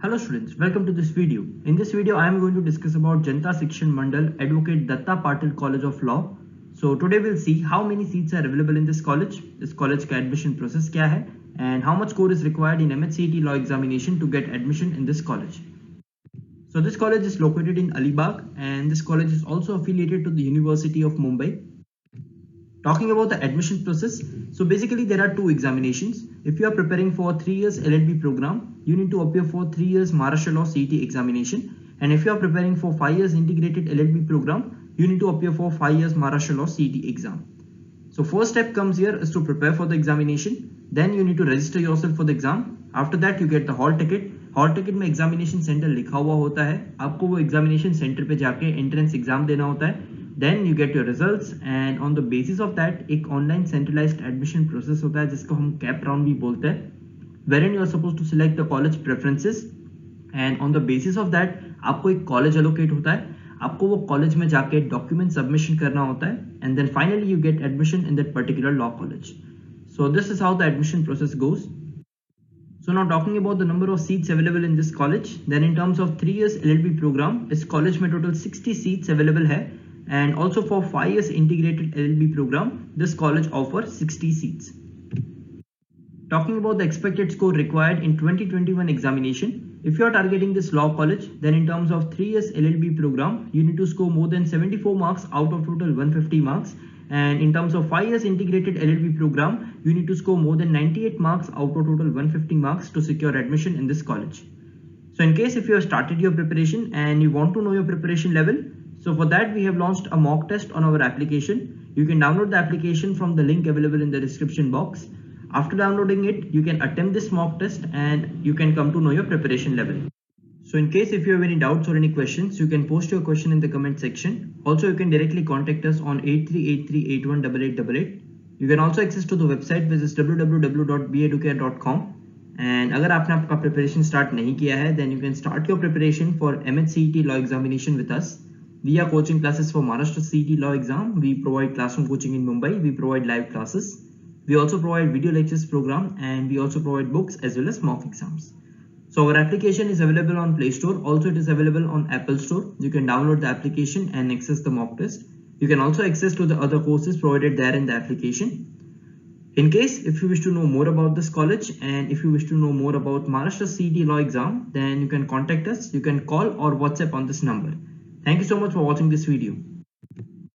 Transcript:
Hello students, welcome to this video. In this video, I am going to discuss about Janata Shikshan Mandal Advocate Datta Patil College of Law. So today we'll see how many seats are available in this college का admission process क्या है, and how much score is required in CET law examination to get admission in this college. So this college is located in Alibag, and this college is also affiliated to the University of Mumbai. Talking about the admission process, so basically there are two examinations. If you are preparing for 3 years LLB program, you need to appear for 3 years Maharashtra Law CET examination, and if you are preparing for 5 years integrated LLB program, you need to appear for 5 years Maharashtra Law CET exam. So first step comes here is to prepare for the examination. Then you need to register yourself for the exam. After that you get the hall ticket. Hall ticket में examination centre लिखा हुआ होता है, आपको वो examination centre पे जाके entrance exam देना होता है. Then you get your results, and on the basis of that एक ऑनलाइन सेंट्रलाइज्ड एडमिशन प्रोसेस होता है जिसको हम कैप राउंड भी बोलते हैं, wherein you are suppose to select the college preferences, and on the basis of that आपको एक कॉलेज एलोकेट होता है. आपको वो कॉलेज में जाके डॉक्यूमेंट सबमिशन करना होता है, and then finally you get admission in that particular law college. So this is how the admission process goes. So now talking about the number of seats available in this college, then in terms of 3 years LLB program, इस college में total 60 seats available है, and also for 5 years integrated LLB program, this college offers 60 seats. Talking about the expected score required in 2021 examination, if you are targeting this law college, then in terms of 3 years LLB program, you need to score more than 74 marks out of total 150 marks. And in terms of 5 years integrated LLB program, you need to score more than 98 marks out of total 150 marks to secure admission in this college. So in case if you have started your preparation and you want to know your preparation level, so for that we have launched a mock test on our application. You can download the application from the link available in the description box. After downloading it, you can attempt this mock test and you can come to know your preparation level. So in case if you have any doubts or any questions, you can post your question in the comment section. Also, you can directly contact us on 8383818888. You can also access to the website which is www.beeducare.com. And अगर आपने आपका preparation start नहीं किया है, then you can start your preparation for CET law examination with us. We are coaching classes for Maharashtra CET law exam. We provide classroom coaching in Mumbai. We provide live classes. We also provide video lectures program, and we also provide books as well as mock exams. So our application is available on Play Store. Also, it is available on Apple Store. You can download the application and access the mock test. You can also access to the other courses provided there in the application. In case if you wish to know more about this college, and if you wish to know more about Maharashtra CET law exam, then you can contact us. You can call or WhatsApp on this number. Thank you so much for watching this video.